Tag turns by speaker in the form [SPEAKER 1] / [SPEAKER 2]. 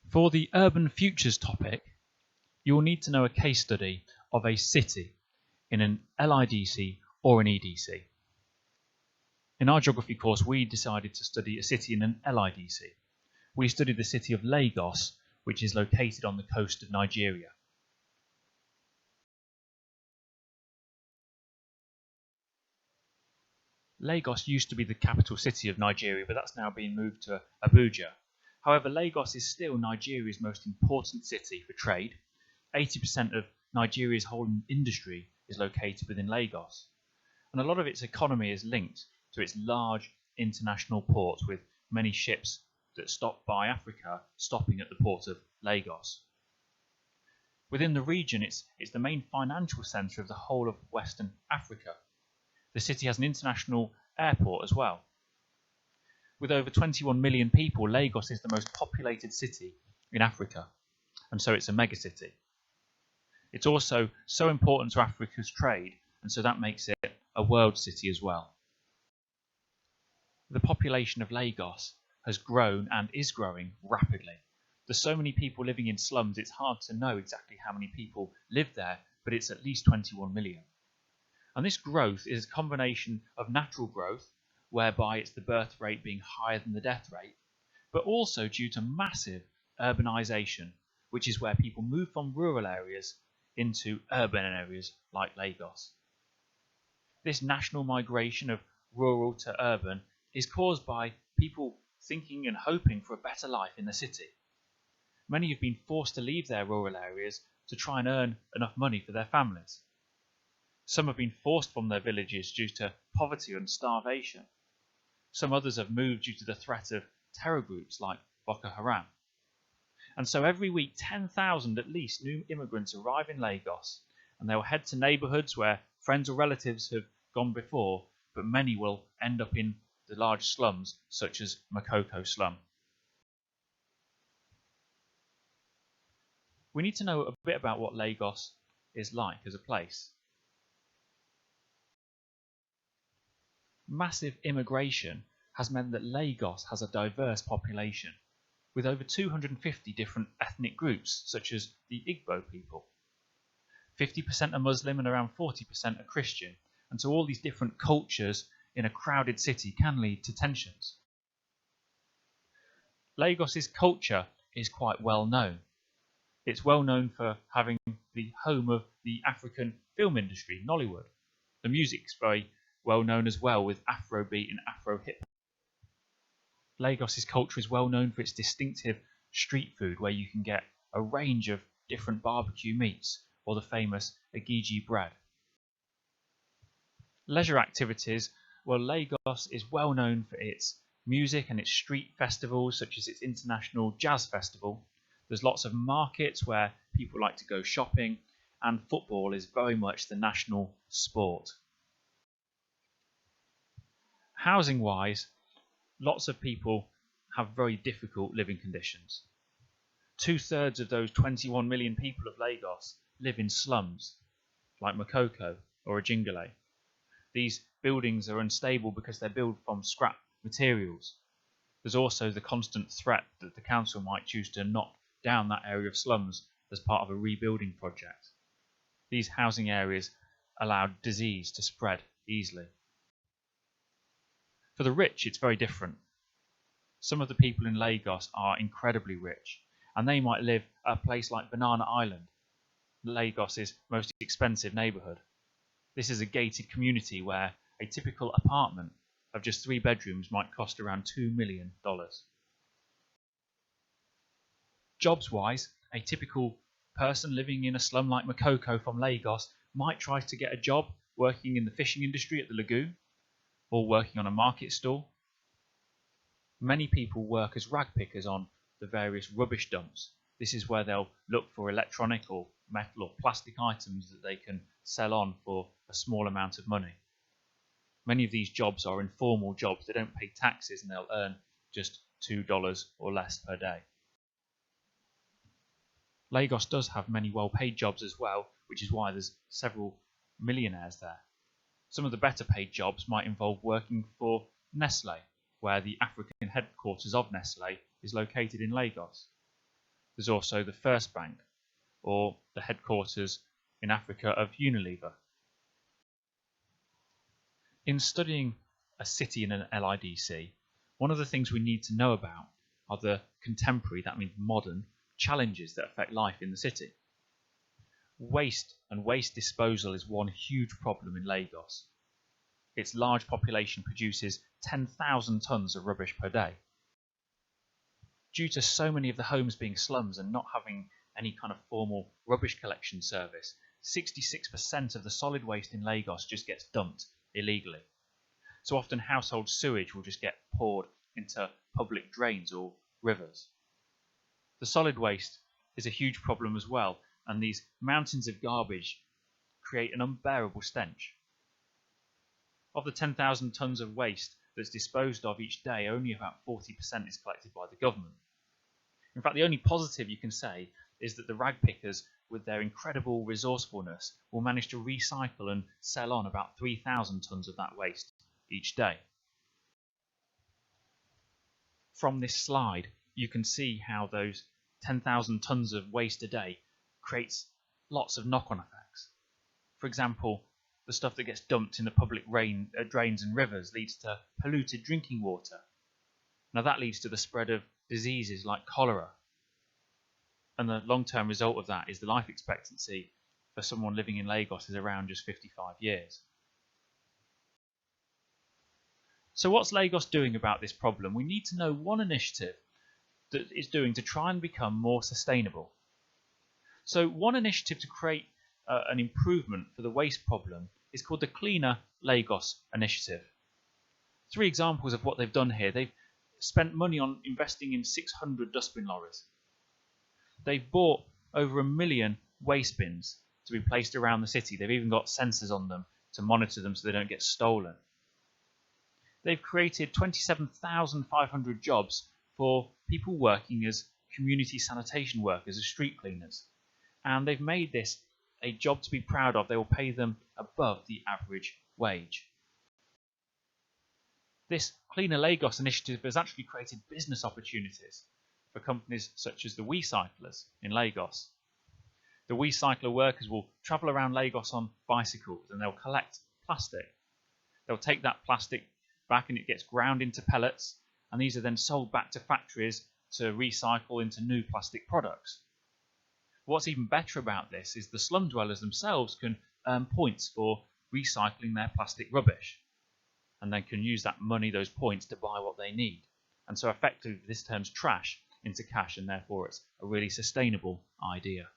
[SPEAKER 1] For the urban futures topic, you will need to know a case study of a city in an LIDC or an EDC. In our geography course, we decided to study a city in an LIDC. We studied the city of Lagos, which is located on the coast of Nigeria. Lagos used to be the capital city of Nigeria, but that's now been moved to Abuja. However, Lagos is still Nigeria's most important city for trade. 80% of Nigeria's whole industry is located within Lagos. And a lot of its economy is linked to its large international port, with many ships that stop by Africa stopping at the port of Lagos. Within the region, it's the main financial centre of the whole of Western Africa. The city has an international airport as well. With over 21 million people, Lagos is the most populated city in Africa, and so it's a megacity. It's also so important to Africa's trade, and so that makes it a world city as well. The population of Lagos has grown and is growing rapidly. There's so many people living in slums, it's hard to know exactly how many people live there, but it's at least 21 million. And this growth is a combination of natural growth, whereby it's the birth rate being higher than the death rate, but also due to massive urbanisation, which is where people move from rural areas into urban areas like Lagos. This national migration of rural to urban is caused by people thinking and hoping for a better life in the city. Many have been forced to leave their rural areas to try and earn enough money for their families. Some have been forced from their villages due to poverty and starvation. Some others have moved due to the threat of terror groups like Boko Haram. And so every week 10,000 at least new immigrants arrive in Lagos, and they will head to neighbourhoods where friends or relatives have gone before, but many will end up in the large slums such as Makoko slum. We need to know a bit about what Lagos is like as a place. Massive immigration has meant that Lagos has a diverse population, with over 250 different ethnic groups, such as the Igbo people. 50% are Muslim and around 40% are Christian, and so all these different cultures in a crowded city can lead to tensions. Lagos's culture is quite well known. It's well known for having the home of the African film industry, Nollywood. The music's very well known as well, with Afrobeat and Afro-hip. Lagos's culture is well known for its distinctive street food, where you can get a range of different barbecue meats, or the famous agigi bread. Leisure activities, well, Lagos is well known for its music and its street festivals, such as its International Jazz Festival. There's lots of markets where people like to go shopping, and football is very much the national sport. Housing-wise, lots of people have very difficult living conditions. 2/3 of those 21 million people of Lagos live in slums, like Makoko or Ajingale. These buildings are unstable because they're built from scrap materials. There's also the constant threat that the council might choose to knock down that area of slums as part of a rebuilding project. These housing areas allow disease to spread easily. For the rich, it's very different. Some of the people in Lagos are incredibly rich, and they might live at a place like Banana Island, Lagos's most expensive neighbourhood. This is a gated community where a typical apartment of just 3 bedrooms might cost around $2 million. Jobs-wise, a typical person living in a slum like Makoko from Lagos might try to get a job working in the fishing industry at the lagoon, or working on a market stall. Many people work as rag pickers on the various rubbish dumps. This is where they'll look for electronic or metal or plastic items that they can sell on for a small amount of money. Many of these jobs are informal jobs. They don't pay taxes and they'll earn just $2 or less per day. Lagos does have many well-paid jobs as well, which is why there's several millionaires there. Some of the better paid jobs might involve working for Nestlé, where the African headquarters of Nestlé is located in Lagos. There's also the First Bank, or the headquarters in Africa of Unilever. In studying a city in an LIDC, one of the things we need to know about are the contemporary, that means modern, challenges that affect life in the city. Waste and waste disposal is one huge problem in Lagos. Its large population produces 10,000 tonnes of rubbish per day. Due to so many of the homes being slums and not having any kind of formal rubbish collection service, 66% of the solid waste in Lagos just gets dumped illegally. So often household sewage will just get poured into public drains or rivers. The solid waste is a huge problem as well, and these mountains of garbage create an unbearable stench. Of the 10,000 tonnes of waste that's disposed of each day, only about 40% is collected by the government. In fact, the only positive you can say is that the rag pickers, with their incredible resourcefulness, will manage to recycle and sell on about 3,000 tonnes of that waste each day. From this slide, you can see how those 10,000 tonnes of waste a day creates lots of knock-on effects. For example, the stuff that gets dumped in the public drains and rivers leads to polluted drinking water. Now that leads to the spread of diseases like cholera. And the long-term result of that is the life expectancy for someone living in Lagos is around just 55 years. So what's Lagos doing about this problem? We need to know one initiative that it's doing to try and become more sustainable. So one initiative to create an improvement for the waste problem is called the Cleaner Lagos Initiative. 3 examples of what they've done here. They've spent money on investing in 600 dustbin lorries. They've bought over 1 million waste bins to be placed around the city. They've even got sensors on them to monitor them so they don't get stolen. They've created 27,500 jobs for people working as community sanitation workers, as street cleaners. And they've made this a job to be proud of. They will pay them above the average wage. This Cleaner Lagos initiative has actually created business opportunities for companies such as the WeCyclers in Lagos. The WeCycler workers will travel around Lagos on bicycles and they'll collect plastic. They'll take that plastic back and it gets ground into pellets, and these are then sold back to factories to recycle into new plastic products. What's even better about this is the slum dwellers themselves can earn points for recycling their plastic rubbish, and they can use that money, those points, to buy what they need. And so effectively this turns trash into cash, and therefore it's a really sustainable idea.